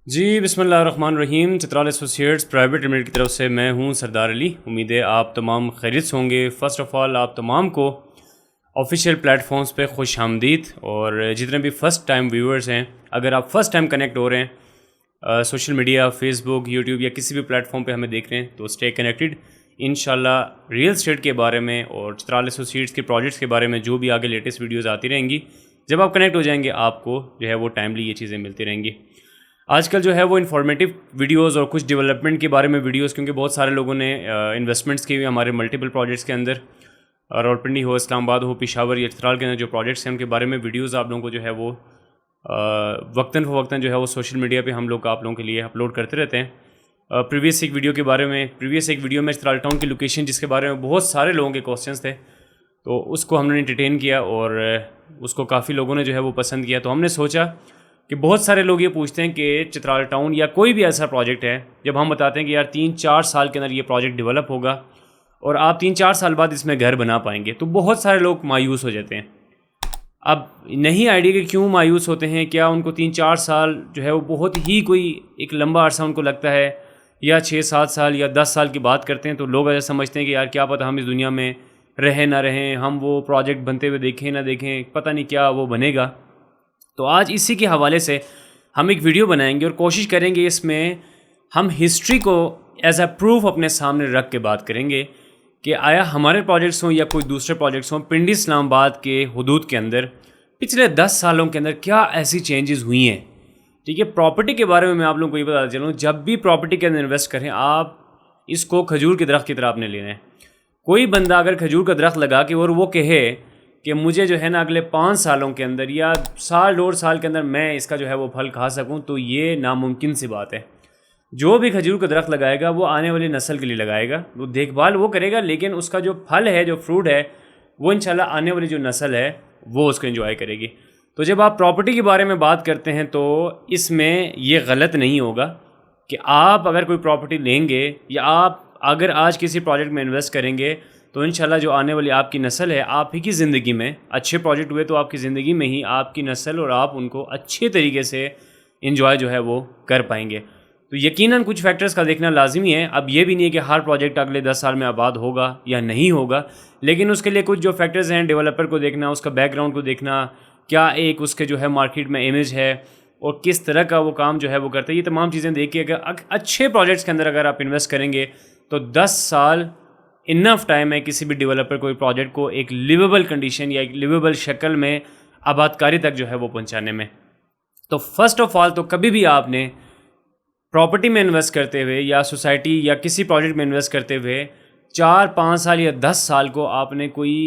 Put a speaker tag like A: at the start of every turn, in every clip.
A: جی بسم اللہ الرحمن الرحیم. چترال ایسوسیٹس پرائیویٹ لمیٹڈ کی طرف سے میں ہوں سردار علی. امید ہے آپ تمام خیریت سے ہوں گے. فرسٹ آف آل آپ تمام کو آفیشیل پلیٹ فارمز پہ خوش آمدید. اور جتنے بھی فرسٹ ٹائم ویورز ہیں, اگر آپ فرسٹ ٹائم کنیکٹ ہو رہے ہیں سوشل میڈیا, فیس بک, یوٹیوب یا کسی بھی پلیٹ فارم پہ ہمیں دیکھ رہے ہیں, تو اسٹے کنیکٹڈ. انشاءاللہ ریئل اسٹیٹ کے بارے میں اور چترال ایسوسیٹس کے پروجیکٹس کے بارے میں جو بھی آگے لیٹسٹ ویڈیوز آتی رہیں گی, جب آپ کنیکٹ ہو جائیں گے آپ کو جو ہے وہ ٹائملی یہ چیزیں ملتی رہیں گی. آج کل جو ہے وہ انفارمیٹیو ویڈیوز اور کچھ ڈیولپمنٹ کے بارے میں ویڈیوز, کیونکہ بہت سارے لوگوں نے انویسٹمنٹس کی ہوئی ہمارے ملٹیپل پروجیکٹس کے اندر, راولپنڈی ہو, اسلام آباد ہو, پشاور یا چترال کے اندر جو پروجیکٹس ہیں ان کے بارے میں ویڈیوز آپ لوگوں کو جو ہے وہ وقتاً فوقتاً جو ہے وہ سوشل میڈیا پہ ہم لوگ آپ لوگوں کے لیے اپلوڈ کرتے رہتے ہیں. پریویس ایک ویڈیو میں چترال ٹاؤن کی لوکیشن جس کے بارے میں بہت سارے لوگوں کے کوسچنس تھے, تو اس کو ہم نے انٹرٹین کیا اور اس کو کافی لوگوں نے جو ہے وہ پسند کیا. تو ہم نے سوچا کہ بہت سارے لوگ یہ پوچھتے ہیں کہ چترال ٹاؤن یا کوئی بھی ایسا پروجیکٹ ہے, جب ہم بتاتے ہیں کہ یار 3-4 سال کے اندر یہ پروجیکٹ ڈیولپ ہوگا اور آپ 3-4 سال بعد اس میں گھر بنا پائیں گے, تو بہت سارے لوگ مایوس ہو جاتے ہیں. اب نہیں آئیڈیا کہ کیوں مایوس ہوتے ہیں, کیا ان کو 3-4 سال جو ہے وہ بہت ہی کوئی ایک لمبا عرصہ ان کو لگتا ہے, یا 6-7 سال یا 10 سال کی بات کرتے ہیں, تو لوگ ایسا سمجھتے ہیں کہ یار کیا پتہ ہم اس دنیا میں رہیں نہ رہیں, ہم وہ پروجیکٹ بنتے ہوئے دیکھیں نہ دیکھیں, پتہ نہیں کیا وہ بنے گا. تو آج اسی کے حوالے سے ہم ایک ویڈیو بنائیں گے اور کوشش کریں گے اس میں ہم ہسٹری کو ایز اے پروف اپنے سامنے رکھ کے بات کریں گے کہ آیا ہمارے پروجیکٹس ہوں یا کوئی دوسرے پروجیکٹس ہوں, پنڈی اسلام آباد کے حدود کے اندر پچھلے 10 سالوں کے اندر کیا ایسی چینجز ہوئی ہیں. ٹھیک ہے, پراپرٹی کے بارے میں آپ لوگوں کو یہ بتاتا چلوں, جب بھی پراپرٹی کے اندر انویسٹ کریں آپ اس کو کھجور کے درخت کی طرح آپ نے لینا ہے. کوئی بندہ اگر کھجور کا درخت لگا کے اور وہ کہے کہ مجھے جو ہے نا اگلے 5 سالوں کے اندر یا 1.5 سال کے اندر میں اس کا جو ہے وہ پھل کھا سکوں, تو یہ ناممکن سی بات ہے. جو بھی کھجور کا درخت لگائے گا وہ آنے والی نسل کے لیے لگائے گا, وہ دیکھ بھال وہ کرے گا, لیکن اس کا جو پھل ہے, جو فروٹ ہے, وہ انشاءاللہ آنے والی جو نسل ہے وہ اس کو انجوائے کرے گی. تو جب آپ پراپرٹی کے بارے میں بات کرتے ہیں تو اس میں یہ غلط نہیں ہوگا کہ آپ اگر کوئی پراپرٹی لیں گے یا آپ اگر آج کسی پروجیکٹ میں انویسٹ کریں گے, تو انشاءاللہ جو آنے والی آپ کی نسل ہے, آپ ہی کی زندگی میں اچھے پروجیکٹ ہوئے تو آپ کی زندگی میں ہی آپ کی نسل اور آپ ان کو اچھے طریقے سے انجوائے جو ہے وہ کر پائیں گے. تو یقیناً کچھ فیکٹرز کا دیکھنا لازمی ہے. اب یہ بھی نہیں ہے کہ ہر پروجیکٹ اگلے 10 سال میں آباد ہوگا یا نہیں ہوگا, لیکن اس کے لیے کچھ جو فیکٹرز ہیں, ڈیولپر کو دیکھنا, اس کا بیک گراؤنڈ کو دیکھنا, کیا ایک اس کے جو ہے مارکیٹ میں امیج ہے اور کس طرح کا وہ کام جو ہے وہ کرتا ہے, یہ تمام چیزیں دیکھ کے اگر اچھے پروجیکٹس کے اندر اگر آپ انویسٹ کریں گے تو 10 سال انف ٹائم ہے کسی بھی ڈیولپر کو پروجیکٹ کو ایک لیویبل کنڈیشن یا ایک لیویبل شکل میں آباد کاری تک جو ہے وہ پہنچانے میں. تو فرسٹ آف آل تو کبھی بھی آپ نے پراپرٹی میں انویسٹ کرتے ہوئے یا سوسائٹی یا کسی پروجیکٹ میں انویسٹ کرتے ہوئے 4-5 سال یا 10 سال کو آپ نے کوئی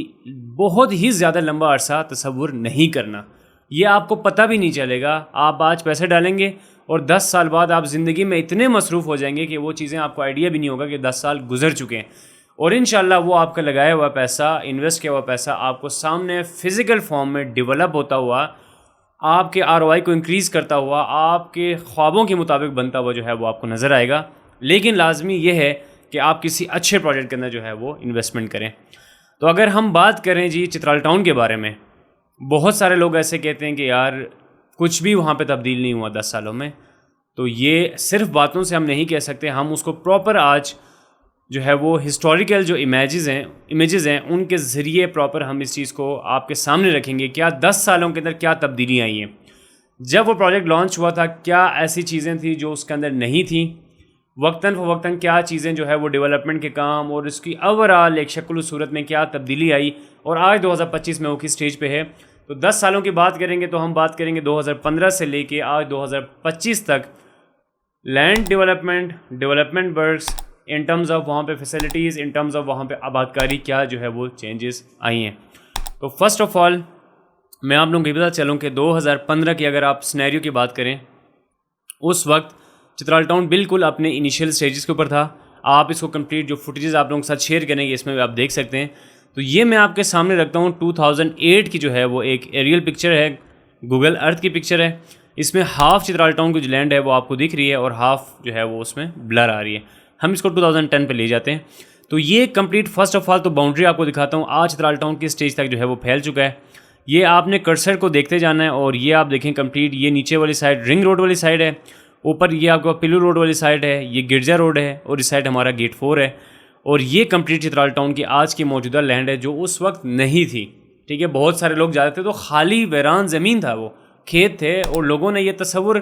A: بہت ہی زیادہ لمبا عرصہ تصور نہیں کرنا. یہ آپ کو پتہ بھی نہیں چلے گا. آپ آج پیسے ڈالیں گے اور 10 سال بعد آپ زندگی میں اتنے مصروف ہو جائیں گے کہ وہ چیزیں آپ کو آئیڈیا بھی نہیں ہوگا کہ 10 سال گزر چکے ہیں, اور انشاءاللہ وہ آپ کا لگایا ہوا پیسہ, انویسٹ کیا ہوا پیسہ آپ کو سامنے فزیکل فارم میں ڈیولپ ہوتا ہوا, آپ کے ROI کو انکریز کرتا ہوا, آپ کے خوابوں کے مطابق بنتا ہوا جو ہے وہ آپ کو نظر آئے گا. لیکن لازمی یہ ہے کہ آپ کسی اچھے پروجیکٹ کے اندر جو ہے وہ انویسٹمنٹ کریں. تو اگر ہم بات کریں جی چترال ٹاؤن کے بارے میں, بہت سارے لوگ ایسے کہتے ہیں کہ یار کچھ بھی وہاں پہ تبدیل نہیں ہوا 10 سالوں میں. تو یہ صرف باتوں سے ہم نہیں کہہ سکتے, ہم اس کو پراپر آج جو ہے وہ ہسٹوریکل جو امیجز ہیں ان کے ذریعے پراپر ہم اس چیز کو آپ کے سامنے رکھیں گے. کیا 10 سالوں کے اندر کیا تبدیلیاں آئی ہیں, جب وہ پروجیکٹ لانچ ہوا تھا کیا ایسی چیزیں تھیں جو اس کے اندر نہیں تھیں, وقتاً فوقتاً کیا چیزیں جو ہے وہ ڈیولپمنٹ کے کام اور اس کی اوورآل ایک شکل و صورت میں کیا تبدیلی آئی, اور آج 2025 میں وہ کس سٹیج پہ ہے. تو 10 سالوں کی بات کریں گے تو ہم بات کریں گے 2015 سے لے کے آج 2025 تک land development works, in terms of وہاں پہ فیسلٹیز, ان ٹرمز آف وہاں پہ آباد کاری کیا جو ہے وہ چینجز آئی ہیں. تو فرسٹ آف آل میں آپ لوگوں کو یہ بتا چلوں کہ 2015 کی اگر آپ سنیریو کی بات کریں, اس وقت چترال ٹاؤن بالکل اپنے انیشیل سٹیجز کے اوپر تھا. آپ اس کو کمپلیٹ جو فوٹیجز آپ لوگوں کے ساتھ شیئر کریں گے اس میں بھی آپ دیکھ سکتے ہیں. تو یہ میں آپ کے سامنے رکھتا ہوں 2008 کی جو ہے وہ ایک ایریل پکچر ہے, گوگل ارتھ کی پکچر ہے. اس میں ہاف چترال ٹاؤن کی جو لینڈ ہے وہ آپ کو دکھ رہی ہے اور ہاف جو ہے وہ اس میں بلر آ رہی ہے. ہم اس کو 2010 پہ لے جاتے ہیں. تو یہ کمپلیٹ فرسٹ آف آل تو باؤنڈری آپ کو دکھاتا ہوں, آج چترال ٹاؤن کی سٹیج تک جو ہے وہ پھیل چکا ہے. یہ آپ نے کرسر کو دیکھتے جانا ہے اور یہ آپ دیکھیں کمپلیٹ, یہ نیچے والی سائڈ رنگ روڈ والی سائڈ ہے اوپر یہ آپ کا پلو روڈ والی سائڈ ہے, یہ گرجا روڈ ہے, اور اس سائڈ ہمارا گیٹ 4 ہے, اور یہ کمپلیٹ چترال ٹاؤن کی آج کی موجودہ لینڈ ہے جو اس وقت نہیں تھی. ٹھیک ہے, بہت سارے لوگ جاتے تھے تو خالی ویران زمین تھا, وہ کھیت تھے, اور لوگوں نے یہ تصور,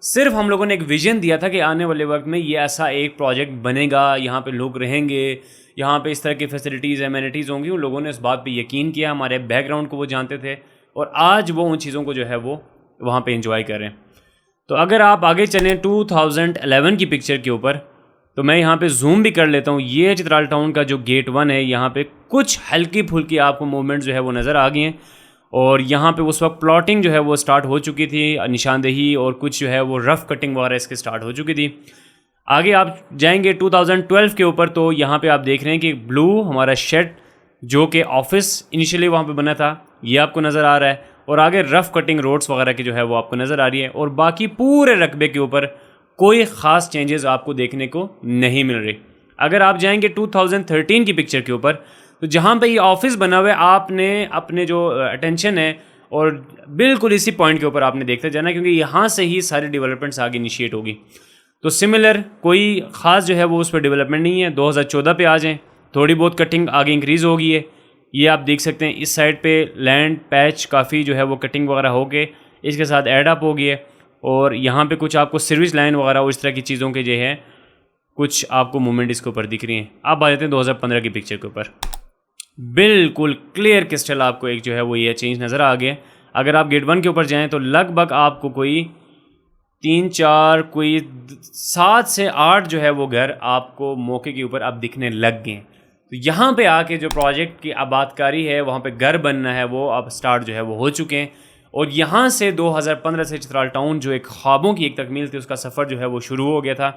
A: صرف ہم لوگوں نے ایک ویژن دیا تھا کہ آنے والے وقت میں یہ ایسا ایک پروجیکٹ بنے گا, یہاں پہ لوگ رہیں گے, یہاں پہ اس طرح کی فیسلٹیز امینٹیز ہوں گی. ان لوگوں نے اس بات پہ یقین کیا, ہمارے بیک گراؤنڈ کو وہ جانتے تھے, اور آج وہ ان چیزوں کو جو ہے وہ وہاں پہ انجوائے کریں. تو اگر آپ آگے چلیں 2011 کی پکچر کے اوپر, تو میں یہاں پہ زوم بھی کر لیتا ہوں. یہ چترال ٹاؤن کا جو گیٹ 1 ہے, یہاں پہ کچھ ہلکی پھلکی آپ کو موومنٹ جو ہے وہ نظر آ گئی ہیں, اور یہاں پہ اس وقت پلاٹنگ جو ہے وہ سٹارٹ ہو چکی تھی, نشاندہی اور کچھ جو ہے وہ رف کٹنگ وغیرہ اس کے سٹارٹ ہو چکی تھی. آگے آپ جائیں گے 2012 کے اوپر, تو یہاں پہ آپ دیکھ رہے ہیں کہ بلو ہمارا شیڈ جو کہ آفس انیشیلی وہاں پہ بنا تھا, یہ آپ کو نظر آ رہا ہے, اور آگے رف کٹنگ روڈس وغیرہ کی جو ہے وہ آپ کو نظر آ رہی ہے, اور باقی پورے رقبے کے اوپر کوئی خاص چینجز آپ کو دیکھنے کو نہیں مل رہی. اگر آپ جائیں گے 2013 کی پکچر کے اوپر, تو جہاں پہ یہ آفس بنا ہوا ہے, آپ نے اپنے جو اٹینشن ہے اور بالکل اسی پوائنٹ کے اوپر آپ نے دیکھتے جانا, کیونکہ یہاں سے ہی ساری ڈیولپمنٹس آگے انیشیٹ ہوگی. تو سملر کوئی خاص جو ہے وہ اس پہ ڈیولپمنٹ نہیں ہے. 2014 پہ آ جائیں, تھوڑی بہت کٹنگ آگے انکریز ہو گئی ہے, یہ آپ دیکھ سکتے ہیں. اس سائڈ پہ لینڈ پیچ کافی جو ہے وہ کٹنگ وغیرہ ہو کے اس کے ساتھ ایڈ اپ ہو گئی ہے, اور یہاں پہ کچھ آپ کو سروس لائن وغیرہ اور اس طرح کی چیزوں کے جو ہے کچھ آپ کو موومنٹ اس کے اوپر دکھ رہی ہیں. آپ آ جاتے ہیں 2015 کی پکچر کے اوپر, بالکل کلیئر کرسٹل آپ کو ایک جو ہے وہ یہ چینج نظر آ گیا. اگر آپ گیٹ 1 کے اوپر جائیں تو لگ بھگ آپ کو کوئی 3-4 کوئی 7 سے 8 جو ہے وہ گھر آپ کو موقع کے اوپر اب دکھنے لگ گئے ہیں. تو یہاں پہ آ کے جو پروجیکٹ کی آباد کاری ہے, وہاں پہ گھر بننا ہے, وہ اب سٹارٹ جو ہے وہ ہو چکے ہیں. اور یہاں سے 2015 سے چترال ٹاؤن جو ایک خوابوں کی ایک تکمیل تھی, اس کا سفر جو ہے وہ شروع ہو گیا تھا.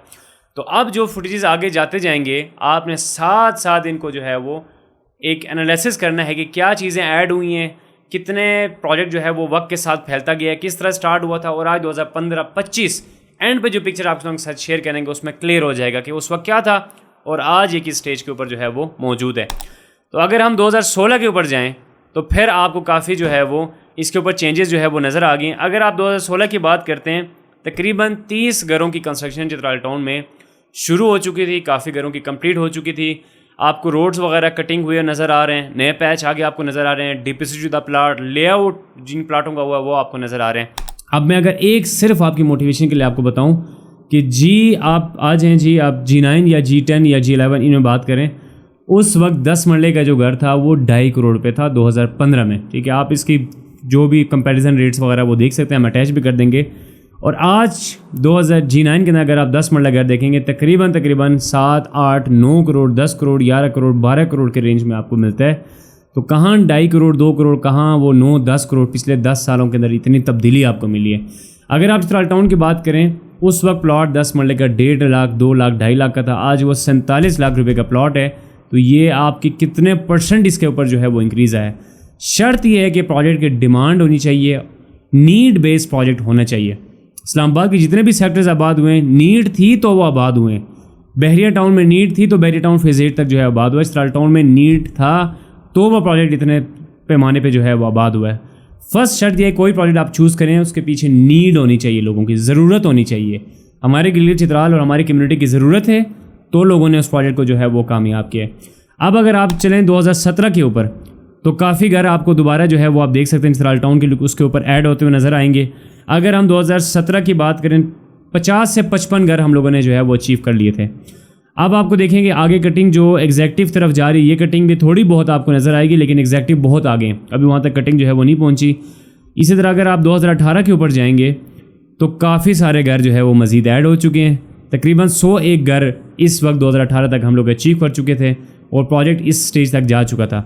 A: تو اب جو فوٹیجز آگے جاتے جائیں گے, آپ نے ساتھ ساتھ ان کو جو ہے وہ ایک انالیسس کرنا ہے کہ کیا چیزیں ایڈ ہوئی ہیں, کتنے پروجیکٹ جو ہے وہ وقت کے ساتھ پھیلتا گیا ہے, کس طرح سٹارٹ ہوا تھا, اور آج 2015-25 اینڈ پہ جو پکچر آپ کے ساتھ شیئر کریں گے اس میں کلیئر ہو جائے گا کہ اس وقت کیا تھا اور آج ایک اسٹیج کے اوپر جو ہے وہ موجود ہے. تو اگر ہم 2016 کے اوپر جائیں تو پھر آپ کو کافی جو ہے وہ اس کے اوپر چینجز جو ہے وہ نظر آ گئی ہیں. اگر آپ 2016 کی بات کرتے ہیں, تقریباً 30 گھروں کی کنسٹرکشن چترال ٹاؤن میں شروع ہو چکی تھی, کافی گھروں کی کمپلیٹ ہو چکی تھی. آپ کو روڈز وغیرہ کٹنگ ہوئے نظر آ رہے ہیں, نئے پیچ آگے آپ کو نظر آ رہے ہیں, ڈی پی سی شدہ پلاٹ لے آؤٹ جن پلاٹوں کا ہوا وہ آپ کو نظر آ رہے ہیں. اب میں اگر ایک صرف آپ کی موٹیویشن کے لیے آپ کو بتاؤں کہ جی آپ آ جائیں, جی آپ G9 یا G10 یا G11 ان میں بات کریں, اس وقت 10 مرلے کا جو گھر تھا وہ 2.5 کروڑ پہ تھا 2015 میں. ٹھیک ہے, آپ اس کی جو بھی کمپیریزن ریٹس وغیرہ وہ دیکھ سکتے ہیں, ہم اٹیچ بھی کر دیں گے. اور آج 2000 G9 کے اندر اگر آپ 10 مرلہ گھر دیکھیں گے, تقریباً 7, 8, 9 کروڑ, 10 کروڑ, 11 کروڑ, 12 کروڑ کے رینج میں آپ کو ملتا ہے. تو کہاں 2.5 کروڑ, 2 کروڑ, کہاں وہ 9, 10 کروڑ, پچھلے 10 سالوں کے اندر اتنی تبدیلی آپ کو ملی ہے. اگر آپ چترال ٹاؤن کی بات کریں, اس وقت پلاٹ 10 مرلے کا 1.5 لاکھ, 2 لاکھ, 2.5 لاکھ کا تھا, آج وہ 47 لاکھ روپے کا پلاٹ ہے. تو یہ آپ کی کتنے % اس کے اوپر جو ہے وہ انکریز ہے. شرط یہ ہے کہ پروجیکٹ کی ڈیمانڈ ہونی چاہیے, نیڈ بیس پروجیکٹ ہونا چاہیے. اسلام آباد کے جتنے بھی سیکٹرز آباد ہوئے ہیں, نیڈ تھی تو وہ آباد ہوئے ہیں. بحریہ ٹاؤن میں نیڈ تھی تو بحریہ ٹاؤن فیز 8 تک جو ہے آباد ہوا ہے. چترال ٹاؤن میں نیڈ تھا تو وہ پروجیکٹ اتنے پیمانے پہ جو ہے وہ آباد ہوا ہے. فرسٹ شرط یہ ہے کوئی پروجیکٹ آپ چوز کریں اس کے پیچھے نیڈ ہونی چاہیے, لوگوں کی ضرورت ہونی چاہیے. ہمارے گلیل چترال اور ہماری کمیونٹی کی ضرورت ہے تو لوگوں نے اس پروجیکٹ کو جو ہے وہ کامیاب کیا ہے. اب اگر آپ چلیں 2017 کے اوپر, تو کافی گھر آپ کو دوبارہ جو ہے وہ آپ دیکھ سکتے ہیں چترال ٹاؤن کے اس کے اوپر ایڈ ہوتے ہوئے نظر آئیں گے. اگر ہم 2017 کی بات کریں, 50 سے 55 گھر ہم لوگوں نے جو ہے وہ اچیو کر لیے تھے. اب آپ کو دیکھیں کہ آگے کٹنگ جو ایگزیکٹو طرف جا رہی ہے, یہ کٹنگ بھی تھوڑی بہت آپ کو نظر آئے گی, لیکن ایگزیکٹو بہت آگے ہیں, ابھی وہاں تک کٹنگ جو ہے وہ نہیں پہنچی. اسی طرح اگر آپ 2018 کے اوپر جائیں گے تو کافی سارے گھر جو ہے وہ مزید ایڈ ہو چکے ہیں. تقریباً 101 گھر اس وقت 2018 تک ہم لوگ اچیو کر چکے تھے, اور پروجیکٹ اس سٹیج تک جا چکا تھا.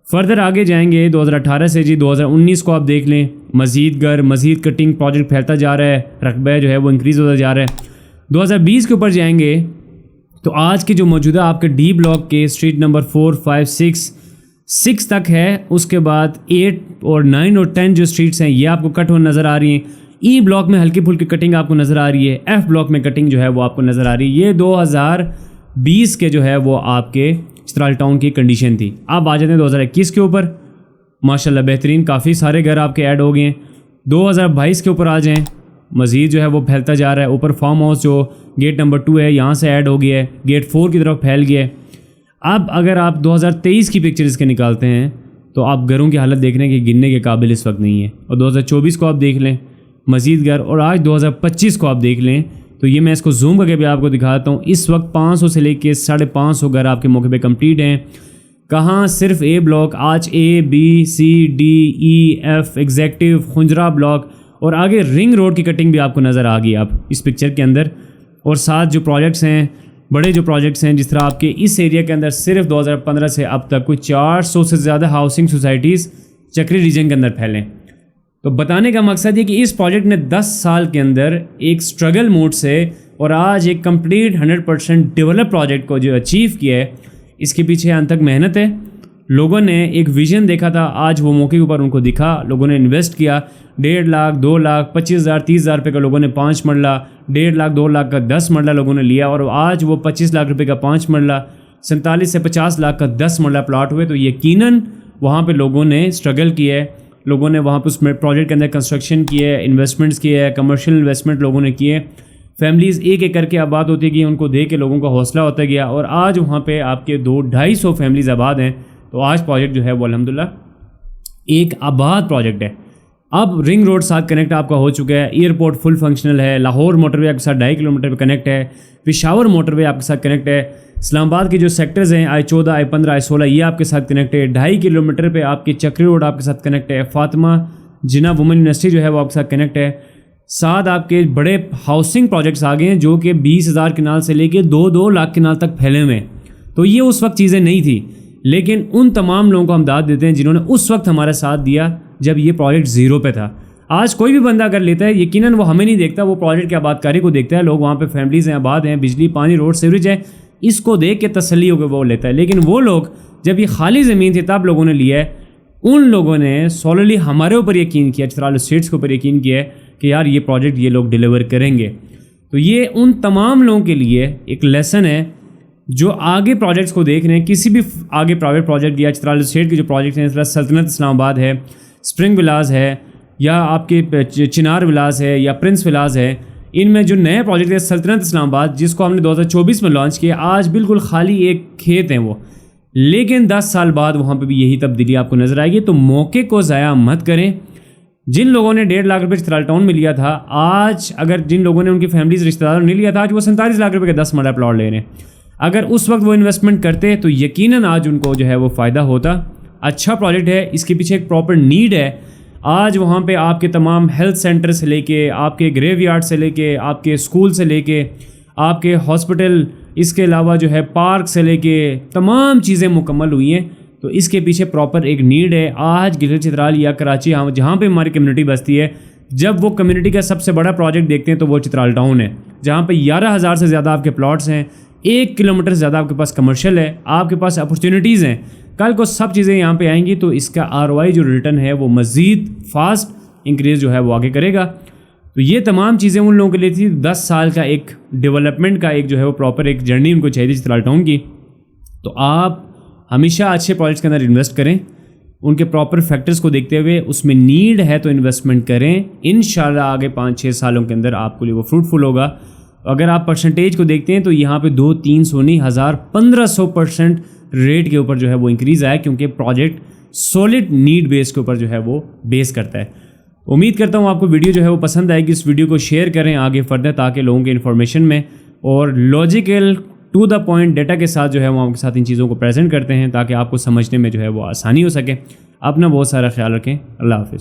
A: فردر آگے جائیں گے 2018 سے 2019 کو آپ دیکھ لیں, مزید گھر, مزید کٹنگ, پروجیکٹ پھیلتا جا رہا ہے, رقبہ جو ہے وہ انکریز ہوتا جا رہا ہے. 2020 کے اوپر جائیں گے تو آج کے جو موجودہ آپ کے ڈی بلاک کے اسٹریٹ نمبر 4, 5, 6 تک ہے, اس کے بعد 8 اور 9 اور 10 جو اسٹریٹس ہیں یہ آپ کو کٹ ہونے نظر آ رہی ہیں. ای بلاک میں ہلکی پھلکی کٹنگ آپ کو نظر آ رہی ہے, ایف بلاک میں کٹنگ جو ہے وہ آپ کو نظر آ رہی ہے. یہ 2020 کے جو ہے وہ آپ کے چترال ٹاؤن کی کنڈیشن تھی. آپ آ جاتے ہیں 2021 کے اوپر, ماشاءاللہ بہترین, کافی سارے گھر آپ کے ایڈ ہو گئے ہیں. 2022 کے اوپر آ جائیں, مزید جو ہے وہ پھیلتا جا رہا ہے. اوپر فارم ہاؤس جو گیٹ نمبر 2 ہے یہاں سے ایڈ ہو گیا ہے, گیٹ 4 کی طرف پھیل گیا ہے. اب اگر آپ 2023 کی پکچر اس کے نکالتے ہیں تو آپ گھروں کی حالت دیکھ رہے ہیں کہ گننے کے قابل اس وقت نہیں ہے. اور 2024 کو آپ دیکھ لیں مزید گھر, اور آج 2025 کو آپ دیکھ لیں تو یہ میں اس کو زوم کر کے بھی آپ کو دکھاتا ہوں. اس وقت 500 سے لے کے 550 گھر آپ کے موقع پہ کمپلیٹ ہیں. کہاں؟ صرف اے بلاک, آج A B C D E F executive, خنجرا بلاک, اور آگے رنگ روڈ کی کٹنگ بھی آپ کو نظر آ گئی آپ اس پکچر کے اندر. اور ساتھ جو پروجیکٹس ہیں, بڑے جو پروجیکٹس ہیں, جس طرح آپ کے اس ایریا کے اندر صرف 2015 سے اب تک کوئی 400 سے زیادہ ہاؤسنگ سوسائٹیز چکری ریجن کے اندر پھیلیں. تو بتانے کا مقصد یہ کہ اس پروجیکٹ نے 10 سال کے اندر ایک سٹرگل موڈ سے اور آج ایک کمپلیٹ 100% ڈیولپ پروجیکٹ کو جو اچیو کیا ہے, اس کے پیچھے ان تک محنت ہے. لوگوں نے ایک ویژن دیکھا تھا, آج وہ موقع کے اوپر ان کو دکھا, لوگوں نے انویسٹ کیا. 1.5 لاکھ 2 لاکھ 25,000 30,000 روپے کا لوگوں نے 5 مرلہ, 1.5 لاکھ 2 لاکھ کا 10 مرلہ لوگوں نے لیا, اور آج وہ 25 لاکھ روپے کا 5 مرلہ, 47 سے 50 لاکھ کا 10 مرلہ پلاٹ ہوئے. تو یقیناً وہاں پہ لوگوں نے اسٹرگل کیا ہے, لوگوں نے وہاں پہ اس پروجیکٹ کے اندر کنسٹرکشن کی ہے, انویسٹمنٹس کیے ہے, کمرشل انویسٹمنٹ لوگوں نے کیے. فیملیز ایک ایک کر کے آباد ہوتی گئی, ان کو دیکھ کے لوگوں کا حوصلہ ہوتا گیا, اور آج وہاں پہ آپ کے 200-250 فیملیز آباد ہیں. تو آج پروجیکٹ جو ہے وہ الحمدللہ ایک آباد پروجیکٹ ہے. اب رنگ روڈ ساتھ کنیکٹ آپ کا ہو چکا ہے, ایئرپورٹ فل فنکشنل ہے, لاہور موٹر وے آپ کے ساتھ 2.5 کلومیٹر پہ کنیکٹ ہے, پشاور موٹر وے آپ کے ساتھ کنیکٹ ہے, اسلام آباد کے جو سیکٹرز ہیں I-14 I-15 I-16 یہ آپ کے ساتھ کنیکٹ ہے, 2.5 کلومیٹر پہ آپ کی چکری روڈ آپ کے ساتھ کنیکٹ ہے, فاطمہ جناح وومن یونیورسٹی جو ہے وہ آپ کے ساتھ کنیکٹ ہے. ساتھ آپ کے بڑے ہاؤسنگ پروجیکٹس آگے ہیں جو کہ 20,000 کنال سے لے کے 2 لاکھ کنال تک پھیلے ہوئے ہیں. تو یہ اس وقت چیزیں نہیں تھی, لیکن ان تمام لوگوں کو ہم داد دیتے ہیں جنہوں نے اس وقت ہمارا ساتھ دیا جب یہ پروجیکٹ زیرو پہ تھا. آج کوئی بھی بندہ اگر لیتا ہے یقیناً وہ ہمیں نہیں دیکھتا, وہ پروجیکٹ کی آباد کاری کو دیکھتا ہے. لوگ وہاں پہ فیملیز ہیں, آباد ہیں, بجلی پانی روڈ سیوریج ہے, اس کو دیکھ کے تسلی ہو کے وہ لیتا ہے. لیکن وہ لوگ جب یہ خالی زمین تھی تب لوگوں نے لیا ہے, ان لوگوں نے سولرلی ہمارے اوپر یقین کیا, چترال اسٹیٹس کے اوپر یقین کیا ہے کہ یار یہ پروجیکٹ یہ لوگ ڈیلیور کریں گے. تو یہ ان تمام لوگوں کے لیے ایک لیسن ہے جو آگے پروجیکٹس کو دیکھ رہے ہیں. کسی بھی آگے پرائیویٹ پروجیکٹ یا چترال اسٹیٹ کے جو پروجیکٹ ہیں, اس طرح سلطنت اسلام آباد ہے, اسپرنگ ولاز ہے, یا آپ کے چنار ولاز ہے, یا پرنس ولاز ہے, ان میں جو نئے پروجیکٹ ہے سلطنت اسلام آباد جس کو ہم نے 2024 میں لانچ کیا, آج بالکل خالی ایک کھیت ہیں وہ, لیکن 10 سال بعد وہاں پہ بھی یہی تبدیلی آپ کو نظر آئے گی. تو موقع کو ضائع مت کریں. جن لوگوں نے 1.5 لاکھ روپے چترال ٹاؤن میں لیا تھا, آج اگر جن لوگوں نے ان کی فیملیز رشتہ داروں نے لیا تھا, آج وہ 47 لاکھ روپے کا 10 مرلہ پلاٹ لے رہے ہیں. اگر اس وقت وہ انویسٹمنٹ کرتے تو یقیناً آج ان کو جو ہے وہ فائدہ ہوتا. اچھا پروجیکٹ ہے, اس کے پیچھے ایک پراپر نیڈ ہے. آج وہاں پہ آپ کے تمام ہیلتھ سینٹر سے لے کے, آپ کے گریو یارڈ سے لے کے, آپ کے اسکول سے لے کے, آپ کے ہاسپٹل, اس کے علاوہ جو ہے پارک سے لے کے تمام چیزیں مکمل ہوئی ہیں. تو اس کے پیچھے پراپر ایک نیڈ ہے. آج گلگت چترال یا کراچی جہاں پہ ہماری کمیونٹی بستی ہے, جب وہ کمیونٹی کا سب سے بڑا پروجیکٹ دیکھتے ہیں تو وہ چترال ٹاؤن ہے, جہاں پہ 11,000 سے زیادہ آپ کے پلاٹس ہیں, 1 کلومیٹر سے زیادہ آپ کے پاس کمرشل ہے, آپ کے پاس اپرچونیٹیز ہیں. کل کو سب چیزیں یہاں پہ آئیں گی تو اس کا ROI جو ریٹرن ہے وہ مزید فاسٹ انکریز جو ہے وہ آگے کرے گا. تو یہ تمام چیزیں ان لوگوں کے لیے تھی. 10 سال کا ایک ڈیولپمنٹ کا ایک جو ہے وہ پراپر ایک جرنی ان کو چاہیے تھی چترال ٹاؤن کی. تو آپ ہمیشہ اچھے پروجیکٹس کے اندر انویسٹ کریں, ان کے پراپر فیکٹرز کو دیکھتے ہوئے, اس میں نیڈ ہے تو انویسٹمنٹ کریں. انشاءاللہ آگے 5-6 سالوں کے اندر آپ کو لیے وہ فروٹفل ہوگا. اگر آپ پرسنٹیج کو دیکھتے ہیں تو یہاں پہ 200-300 نہیں 1,000-1,500% ریٹ کے اوپر جو ہے وہ انکریز آیا, کیونکہ پروجیکٹ سولڈ نیڈ بیس کے اوپر جو ہے وہ بیس کرتا ہے. امید کرتا ہوں آپ کو ویڈیو جو ہے وہ پسند آئے گی. اس ویڈیو کو شیئر کریں آگے فردر, تاکہ لوگوں کے انفارمیشن میں اور logical to the point data کے ساتھ جو ہے وہ آپ کے ساتھ ان چیزوں کو پریزنٹ کرتے ہیں, تاکہ آپ کو سمجھنے میں جو ہے وہ آسانی ہو سکے. اپنا بہت سارا خیال رکھیں. اللہ حافظ.